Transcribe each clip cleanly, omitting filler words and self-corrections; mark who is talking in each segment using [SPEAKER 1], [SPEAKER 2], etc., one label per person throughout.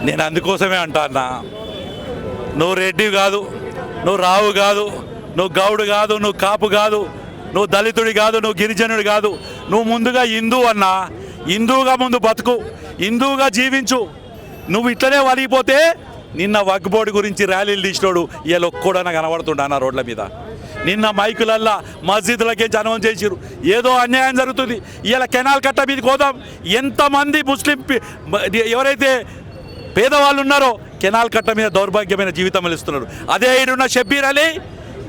[SPEAKER 1] నేను అందుకోసమే అంటా, నువ్వు రెడ్డి కాదు, నువ్వు రావు కాదు, నువ్వు గౌడు కాదు, నువ్వు కాపు కాదు, నువ్వు దళితుడి కాదు, నువ్వు గిరిజనుడి కాదు, నువ్వు ముందుగా హిందూ అన్నా, హిందూగా ముందు బతుకు, హిందూగా జీవించు. నువ్వు ఇట్లనే వలిగిపోతే నిన్న వక్ బోర్డు గురించి ర్యాలీలు తీసినోడు ఇలా ఒక్కడన కనబడుతుండ అన్న రోడ్ల మీద. నిన్న మైకులల్లా మస్జిద్లకే జనం చేసిరు, ఏదో అన్యాయం జరుగుతుంది. ఇలా కెనాల్ కట్ట మీదకి పోదాం, ఎంతమంది ముస్లిం ఎవరైతే పేదవాళ్ళు ఉన్నారో కెనాల్ కట్ట మీద దౌర్భాగ్యమైన జీవితం ఇస్తున్నారు. అదే ఈడున్న షబ్బీర్ అలీ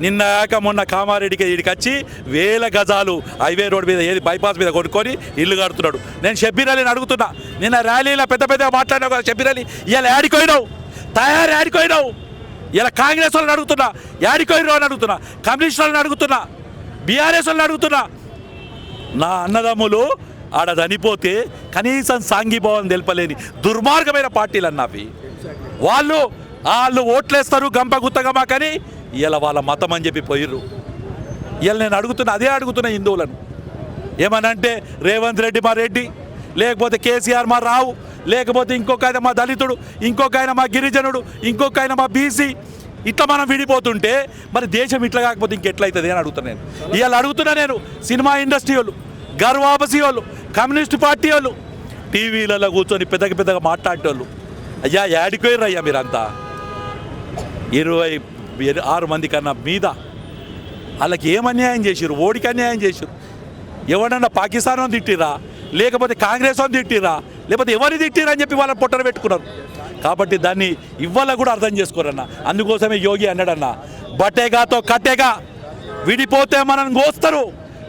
[SPEAKER 1] నిన్న మొన్న కామారెడ్డికి ఈడికి వచ్చి 1000 గజాలు హైవే రోడ్ మీద ఏది బైపాస్ మీద కొనుక్కొని ఇల్లు కడుతున్నాడు. నేను షబ్బీర్ అలీని అడుగుతున్నా, నిన్న ర్యాలీలో పెద్ద మాట్లాడినావు కదా షబ్బీర్ అలీ, ఇలా యాడిపోయినావు, తయారు యాడిపోయినావు? ఇలా కాంగ్రెస్ వాళ్ళని అడుగుతున్నా, యాడిపోయినావు అని అడుగుతున్నా, కమ్యూనిస్ట్ వాళ్ళని అడుగుతున్నా, బీఆర్ఎస్ వాళ్ళని అడుగుతున్నా. నా అన్నదమ్ములు ఆడ చనిపోతే కనీసం సాంఘీభావం తెలపలేని దుర్మార్గమైన పార్టీలు అన్నవి. వాళ్ళు ఓట్లేస్తారు గంప గుత్తగమా, కానీ ఇలా వాళ్ళ మతం అని చెప్పి పోయిర్రు. ఇలా నేను అదే అడుగుతున్నా హిందువులను, ఏమనంటే రేవంత్ రెడ్డి మా రెడ్డి, లేకపోతే కేసీఆర్ మా రావు, లేకపోతే ఇంకొక ఆయన మా దళితుడు, ఇంకొక ఆయన మా గిరిజనుడు, ఇంకొక ఆయన మా బీసీ, ఇట్లా మనం విడిపోతుంటే మరి దేశం ఇట్లా కాకపోతే ఇంకెట్లయితుంది అని అడుగుతున్నా నేను. ఇవాళ అడుగుతున్నా నేను, సినిమా ఇండస్ట్రీ వాళ్ళు, గర్వాపసి వాళ్ళు, కమ్యూనిస్ట్ పార్టీ వాళ్ళు టీవీలలో కూర్చొని పెద్దగా మాట్లాడేటోళ్ళు, అయ్యా యాడిపోయారు అయ్యా మీరంతా? 26 మంది కన్నా మీద వాళ్ళకి ఏం అన్యాయం చేసిరు? ఓడికి అన్యాయం చేసిరు. ఎవడన్నా పాకిస్తాన్ తిట్టిరా, లేకపోతే కాంగ్రెస్ అని తిట్టిరా, లేకపోతే ఎవరిని తిట్టిరా అని చెప్పి వాళ్ళని పొట్టన పెట్టుకున్నారు. కాబట్టి దాన్ని ఇవ్వాల కూడా అర్థం చేసుకోరన్న. అందుకోసమే యోగి అన్నాడన్నా, బట్టేగాతో కట్టేగా, విడిపోతే మనం గోస్తారు,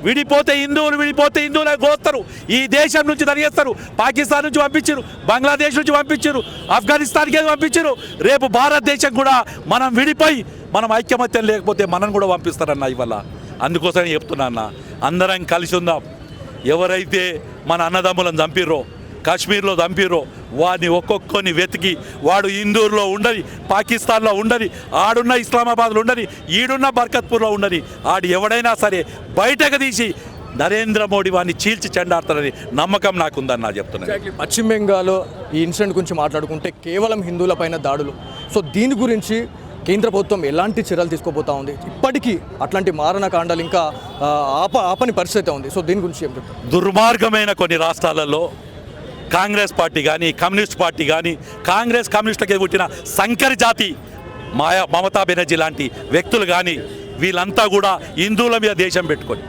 [SPEAKER 1] విడిపోతే హిందువులే గోస్తారు, ఈ దేశం నుంచి తరిగేస్తారు. పాకిస్తాన్ నుంచి పంపించారు, బంగ్లాదేశ్ నుంచి పంపించారు, ఆఫ్ఘనిస్తాన్కి పంపించారు. రేపు భారతదేశం కూడా మనం విడిపోయి మనం ఐక్యమత్యం లేకపోతే మనం కూడా పంపిస్తారన్న ఇవాళ. అందుకోసమే చెప్తున్నా అన్న, అందరం కలిసి ఉందాం. ఎవరైతే మన అన్నదమ్ములను చంపిర్రో, కాశ్మీర్లో చంపిర్రో, వాడిని ఒక్కొక్కరిని వెతికి, వాడు ఇందూరులో ఉండని, పాకిస్తాన్లో ఉండని, ఆడున్న ఇస్లామాబాద్లో ఉండని, ఈడున్న బర్కత్పూర్లో ఉండని, ఆడు ఎవడైనా సరే బయటకు తీసి నరేంద్ర మోడీ వాడిని చీల్చి చెండాడతారని నమ్మకం నాకుందని నా చెప్తున్నాను.
[SPEAKER 2] పశ్చిమ బెంగాల్లో ఈ ఇన్సిడెంట్ గురించి మాట్లాడుకుంటే కేవలం హిందువులపైన దాడులు. సో దీని గురించి కేంద్ర ప్రభుత్వం ఎలాంటి చర్యలు తీసుకోబోతా ఉంది? ఇప్పటికీ అట్లాంటి మారణకాండాలు ఇంకా ఆపని పరిస్థితి ఉంది. సో దీని గురించి ఏం చెప్తారు?
[SPEAKER 1] దుర్మార్గమైన కొన్ని రాష్ట్రాలలో కాంగ్రెస్ పార్టీ కానీ, కమ్యూనిస్ట్ పార్టీ కానీ, కమ్యూనిస్టులకి పుట్టిన సంకర జాతి మమతా బెనర్జీ లాంటి వ్యక్తులు కానీ, వీళ్ళంతా కూడా హిందువుల మీద దేశం పెట్టుకొని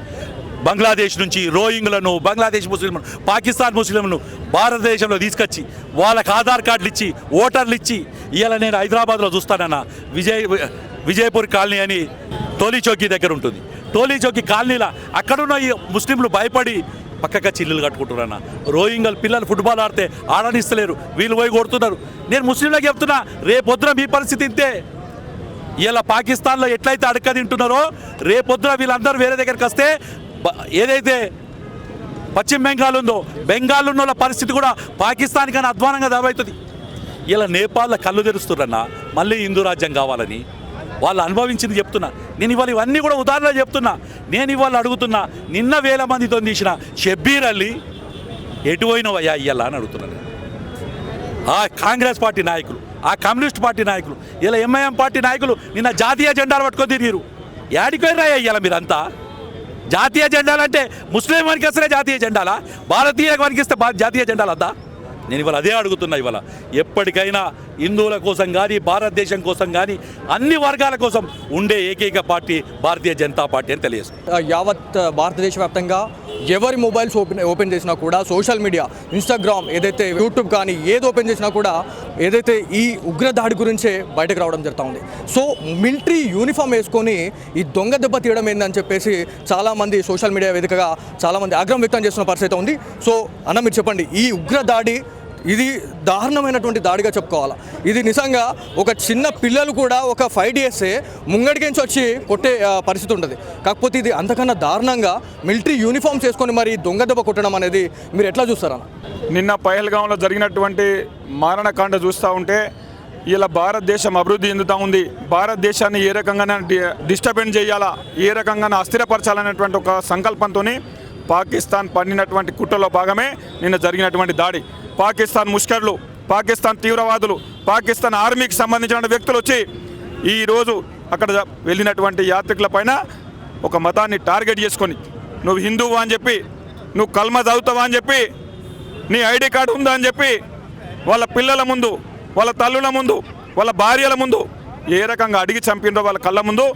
[SPEAKER 1] బంగ్లాదేశ్ నుంచి రోహింగ్లను, బంగ్లాదేశ్ ముస్లింలను, పాకిస్తాన్ ముస్లింలను భారతదేశంలో తీసుకొచ్చి వాళ్ళకి ఆధార్ కార్డులు ఇచ్చి, ఓటర్లు ఇచ్చి, ఇవాళ నేను హైదరాబాద్లో చూస్తానన్న, విజయపూర్ కాలనీ అని టోలీ చౌకీ దగ్గర ఉంటుంది. టోలీ చౌకీ కాలనీలో అక్కడున్న ఈ ముస్లింలు భయపడి పక్కగా చిల్లులు కట్టుకుంటున్నారన్న. రోహింగ్ల పిల్లలు ఫుట్బాల్ ఆడితే ఆడనిస్తలేరు, వీళ్ళు పోయి కొడుతున్నారు. నేను ముస్లింలకు చెప్తున్నా, రేపొద్దున మీ పరిస్థితి ఇంతే. ఇలా పాకిస్తాన్లో ఎట్లయితే అడక్క తింటున్నారో, రేపొద్దున వీళ్ళందరూ వేరే దగ్గరికి వస్తే ఏదైతే పశ్చిమ బెంగాల్ ఉందో, బెంగాల్ ఉన్న వాళ్ళ పరిస్థితి కూడా పాకిస్తాన్ కన్నా అధ్వానంగా దాబవుతుంది. ఇలా నేపాల్లో కళ్ళు తెరుస్తురన్న, మళ్ళీ హిందూ రాజ్యం కావాలని వాళ్ళు అనుభవించింది చెప్తున్నా నేను. ఇవాళ ఇవన్నీ కూడా ఉదాహరణలు చెప్తున్నా. నేను ఇవాళ అడుగుతున్నా, నిన్న 1000 మందితో తీసిన షబ్బీర్ అలీ ఎటు పోయినవయ్యా ఇయ్యాల అని అడుగుతున్నాను. ఆ కాంగ్రెస్ పార్టీ నాయకులు, ఆ కమ్యూనిస్ట్ పార్టీ నాయకులు, ఇలా ఎంఐఎం పార్టీ నాయకులు నిన్న జాతీయ జెండాలు పట్టుకొని తిరిగిరు. యాడిపోయినాయా ఇయ్యాల మీరంతా? జాతీయ జెండాలంటే ముస్లిం వనికిస్తే జాతీయ జెండాలా, భారతీయ వనికిస్తే జాతీయ జెండాలద్దా? నేను ఇవాళ అదే అడుగుతున్నా. ఇవాళ ఎప్పటికైనా హిందువుల కోసం కానీ, భారతదేశం కోసం కానీ, అన్ని వర్గాల కోసం ఉండే ఏకైక పార్టీ భారతీయ జనతా పార్టీ అని తెలియజేస్తుంది.
[SPEAKER 2] యావత్ భారతదేశ వ్యాప్తంగా ఎవరి మొబైల్స్ ఓపెన్ చేసినా కూడా సోషల్ మీడియా, ఇన్స్టాగ్రామ్, ఏదైతే యూట్యూబ్ కానీ ఏది ఓపెన్ చేసినా కూడా ఏదైతే ఈ ఉగ్రదాడి గురించే బయటకు రావడం జరుగుతూ ఉంది. సో మిలిటరీ యూనిఫామ్ వేసుకొని ఈ దొంగ దెబ్బ తీయడం ఏందని చెప్పేసి చాలామంది సోషల్ మీడియా వేదికగా చాలామంది ఆగ్రహం వ్యక్తం చేస్తున్న పరిస్థితి ఉంది. సో అన్న మీరు చెప్పండి, ఈ ఉగ్రదాడి ఇది దారుణమైనటువంటి దాడిగా చెప్పుకోవాలా? ఇది నిజంగా ఒక చిన్న పిల్లలు కూడా ఒక 5 days ముంగడికించి వచ్చి కొట్టే పరిస్థితి ఉంటుంది. కాకపోతే ఇది అంతకన్నా దారుణంగా మిలిటరీ యూనిఫామ్స్ వేసుకొని మరి దొంగ దెబ్బ కొట్టడం అనేది మీరు ఎట్లా చూస్తారన్న?
[SPEAKER 3] నిన్న పహల్గాంలో జరిగినటువంటి మారణకాండ చూస్తూ ఉంటే ఇలా భారతదేశం అభివృద్ధి చెందుతూ ఉంది. భారతదేశాన్ని ఏ రకంగా డిస్టర్బెన్స్ చేయాలా, ఏ రకంగా అస్థిరపరచాలనేటువంటి ఒక సంకల్పంతో పాకిస్తాన్ పన్నినటువంటి కుట్రలో భాగమే నిన్న జరిగినటువంటి దాడి. పాకిస్తాన్ ముష్కర్లు పాకిస్తాన్ తీవ్రవాదులు, పాకిస్తాన్ ఆర్మీకి సంబంధించిన వ్యక్తులు వచ్చి ఈరోజు అక్కడ వెళ్ళినటువంటి యాత్రికుల పైన ఒక మతాన్ని టార్గెట్ చేసుకొని నువ్వు హిందువు అని చెప్పి, నువ్వు కల్మా చదువుతావా అని చెప్పి, నీ ఐడి కార్డు ఉందా అని చెప్పి వాళ్ళ పిల్లల ముందు, వాళ్ళ తల్లుల ముందు, వాళ్ళ భార్యల ముందు ఏ రకంగా అడిగి చంపిండ్రో వాళ్ళ కళ్ళ ముందు,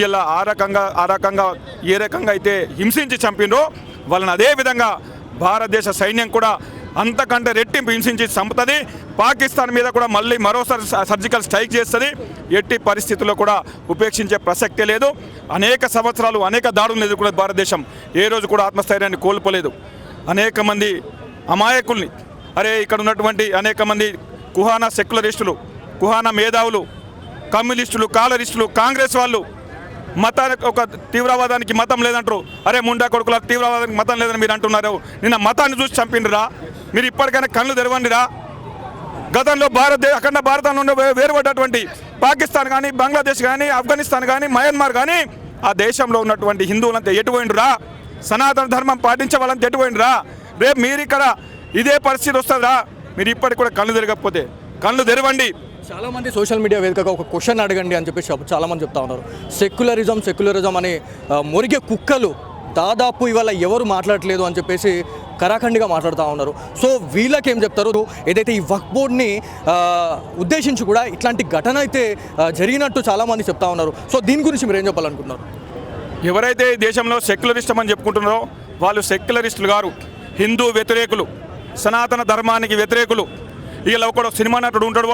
[SPEAKER 3] ఇలా ఆ రకంగా ఏ రకంగా అయితే హింసించి చంపిండ్రో వాళ్ళని అదే విధంగా భారతదేశ సైన్యం కూడా అంతకంటే రెట్టింపు హింసించి చంపుతుంది. పాకిస్తాన్ మీద కూడా మళ్ళీ మరోసారి సర్జికల్ స్ట్రైక్ చేస్తుంది. ఎట్టి పరిస్థితుల్లో కూడా ఉపేక్షించే ప్రసక్తే లేదు. అనేక సంవత్సరాలు అనేక దాడులు ఎదుర్కొనే భారతదేశం ఏ రోజు కూడా ఆత్మస్థైర్యాన్ని కోల్పోలేదు. అనేక మంది అమాయకుల్ని, ఇక్కడ ఉన్నటువంటి అనేక మంది కుహానా సెక్యులరిస్టులు, కుహానా మేధావులు, కమ్యూనిస్టులు, కాలరిస్టులు, కాంగ్రెస్ వాళ్ళు మతానికి ఒక తీవ్రవాదానికి మతం లేదంటారు. ముండా కొడుకుల తీవ్రవాదానికి మతం లేదని మీరు అంటున్నారు. నిన్న మతాన్ని చూసి చంపిండ్రా. మీరు ఇప్పటికైనా కళ్ళు తెరవండిరా. గతంలో అఖండ భారతంలో వేరుపడ్డటువంటి పాకిస్తాన్ కానీ, బంగ్లాదేశ్ కానీ, ఆఫ్ఘనిస్తాన్ కానీ, మయన్మార్ కానీ ఆ దేశంలో ఉన్నటువంటి హిందువులంతా ఎటుపోయిండ్రా? సనాతన ధర్మం పాటించే వాళ్ళంతా ఎటుపోయిండ్రా? రేపు మీరు ఇక్కడ ఇదే పరిస్థితి వస్తుందా? మీరు ఇప్పటికి కూడా కళ్ళు తిరగకపోతే కళ్ళు తెరవండి.
[SPEAKER 2] చాలామంది సోషల్ మీడియా వేదికగా ఒక క్వశ్చన్ అడగండి అని చెప్పేసి చాలామంది చెప్తా ఉన్నారు. సెక్యులరిజం అని మురిగే కుక్కలు దాదాపు ఇవాళ ఎవరు మాట్లాడట్లేదు అని చెప్పేసి కరాఖండిగా మాట్లాడుతూ ఉన్నారు. సో వీళ్ళకేం చెప్తారు? ఏదైతే ఈ వక్ఫ్ బోర్డ్ని ఉద్దేశించి కూడా ఇట్లాంటి ఘటన అయితే జరిగినట్టు చాలామంది చెప్తా ఉన్నారు. సో దీని గురించి మీరు ఏం చెప్పాలనుకుంటున్నారు?
[SPEAKER 3] ఎవరైతే ఈ దేశంలో సెక్యులరిస్టం అని చెప్పుకుంటున్నారో వాళ్ళు సెక్యులరిస్టులు గారు, హిందూ వ్యతిరేకులు, సనాతన ధర్మానికి వ్యతిరేకులు. ఇలా ఒకడు సినిమా నటుడు ఉంటాడు,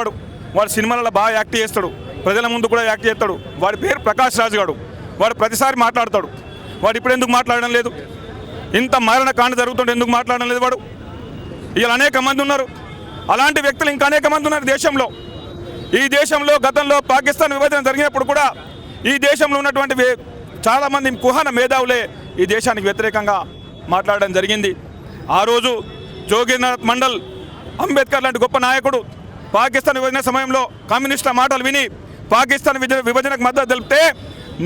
[SPEAKER 3] వాడు సినిమాలలో బాగా యాక్ట్ చేస్తాడు, ప్రజల ముందు కూడా యాక్ట్ చేస్తాడు. వాడి పేరు ప్రకాష్ రాజ్ గారు. వాడు ప్రతిసారి మాట్లాడతాడు. వాడు ఇప్పుడు ఎందుకు మాట్లాడడం లేదు? ఇంత మరణకాండ జరుగుతుంటే ఎందుకు మాట్లాడడం లేదు వాడు? ఇలా అనేక మంది ఉన్నారు. అలాంటి వ్యక్తులు ఇంకా అనేక మంది ఉన్నారు దేశంలో. ఈ దేశంలో గతంలో పాకిస్తాన్ విభజన జరిగినప్పుడు కూడా ఈ దేశంలో ఉన్నటువంటి చాలామంది కుహాన మేధావులే ఈ దేశానికి వ్యతిరేకంగా మాట్లాడడం జరిగింది. ఆ రోజు జోగినాథ్ మండల్, అంబేద్కర్ లాంటి గొప్ప నాయకుడు పాకిస్తాన్ విభజన సమయంలో కమ్యూనిస్టుల మాటలు విని పాకిస్తాన్ విభజనకు మద్దతు తెలిపితే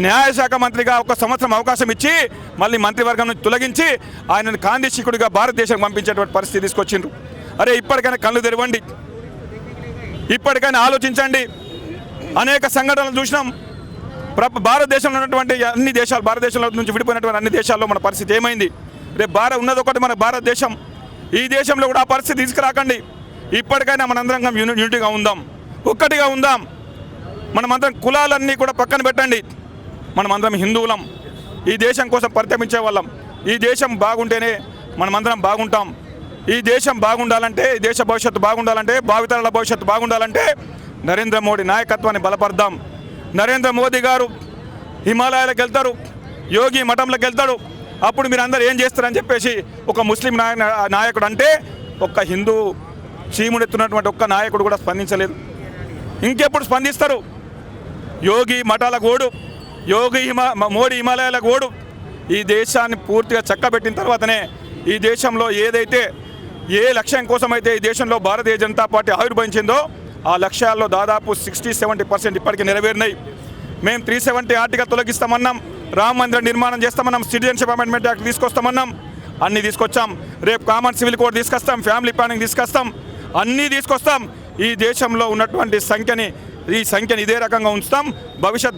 [SPEAKER 3] న్యాయశాఖ మంత్రిగా 1 సంవత్సరం అవకాశం ఇచ్చి మళ్ళీ మంత్రివర్గం నుంచి తొలగించి ఆయనను కాందిశీకుడిగా భారతదేశానికి పంపించేటువంటి పరిస్థితి తీసుకొచ్చిండ్రు. ఇప్పటికైనా కళ్ళు తెరవండి, ఇప్పటికైనా ఆలోచించండి. అనేక సంఘటనలు చూసినాం. భారతదేశంలో ఉన్నటువంటి అన్ని దేశాలు, భారతదేశంలో నుంచి విడిపోయినటువంటి అన్ని దేశాల్లో మన పరిస్థితి ఏమైంది? రేపు ఉన్నది ఒకటి మన భారతదేశం. ఈ దేశంలో కూడా ఆ పరిస్థితి తీసుకురాకండి. ఇప్పటికైనా మనందరం యూనిటీగా ఉందాం, ఒక్కటిగా ఉందాం. మనమందరం కులాలన్నీ కూడా పక్కన పెట్టండి. మనమందరం హిందువులం, ఈ దేశం కోసం పరితపించే వాళ్ళం. ఈ దేశం బాగుంటేనే మనమందరం బాగుంటాం. ఈ దేశం బాగుండాలంటే, ఈ దేశ భవిష్యత్తు బాగుండాలంటే, భావితరాల భవిష్యత్తు బాగుండాలంటే నరేంద్ర మోడీ నాయకత్వాన్ని బలపడదాం. నరేంద్ర మోదీ గారు హిమాలయాలకు వెళ్తారు, యోగి మఠంలోకి వెళ్తాడు. అప్పుడు మీరు అందరూ ఏం చేస్తారని చెప్పేసి ఒక ముస్లిం నాయకుడు అంటే ఒక్క హిందూ చీముడెత్తున్నటువంటి ఒక్క నాయకుడు కూడా స్పందించలేదు. ఇంకెప్పుడు స్పందిస్తారు? యోగి మఠాలకు ఓడు, మోడీ హిమాలయాలకు ఓడు. ఈ దేశాన్ని పూర్తిగా చక్కబెట్టిన తర్వాతనే ఈ దేశంలో ఏదైతే ఏ లక్ష్యం కోసమైతే ఈ దేశంలో భారతీయ జనతా పార్టీ ఆవిర్భవించిందో ఆ లక్ష్యాల్లో దాదాపు 60-70% ఇప్పటికీ నెరవేరినాయి. మేము 370 ఆర్టికల్ తొలగిస్తామన్నాం, రామ మందిర నిర్మాణం చేస్తామన్నాం, సిటిజన్షిప్ అమెండ్మెంట్ యాక్ట్ తీసుకొస్తామన్నాం, అన్నీ తీసుకొచ్చాం. రేపు కామన్ సివిల్ కోడ్ తీసుకొస్తాం, ఫ్యామిలీ ప్లానింగ్ తీసుకొస్తాం, అన్నీ తీసుకొస్తాం. ఈ దేశంలో ఉన్నటువంటి ఈ సంఖ్యని ఇదే రకంగా ఉంచుతాం.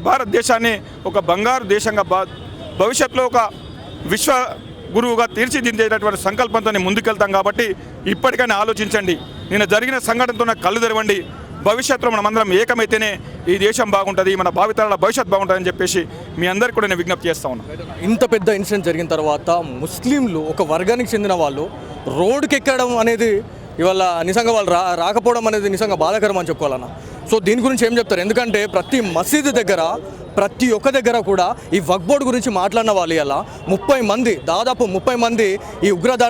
[SPEAKER 3] భారతదేశాన్ని ఒక బంగారు దేశంగా, భవిష్యత్తులో ఒక విశ్వ గురువుగా తీర్చిదిద్దేటటువంటి సంకల్పంతో ముందుకెళ్తాం. కాబట్టి ఇప్పటికైనా ఆలోచించండి. నిన్న జరిగిన సంఘటనతో కళ్ళు తెరవండి. భవిష్యత్తులో మనమందరం ఏకమైతేనే ఈ దేశం బాగుంటుంది, మన భావితరాల భవిష్యత్తు బాగుంటుందని చెప్పేసి మీ అందరికీ కూడా నేను విజ్ఞప్తి చేస్తా ఉన్నాను.
[SPEAKER 2] ఇంత పెద్ద ఇన్సిడెంట్ జరిగిన తర్వాత ముస్లింలు, ఒక వర్గానికి చెందిన వాళ్ళు రోడ్డుకి ఎక్కడం అనేది ఇవాళ నిజంగా వాళ్ళు రాకపోవడం అనేది నిజంగా బాధాకరం అని చెప్పుకోవాలన్నా. సో దీని గురించి ఏం చెప్తారు? ఎందుకంటే ప్రతి మసీదు దగ్గర, ప్రతి ఒక్క దగ్గర కూడా ఈ వక్ఫ్ బోర్డు గురించి మాట్లాడిన వాళ్ళు ఇలా 30 మంది, దాదాపు 30 మంది ఈ ఉగ్రదాడి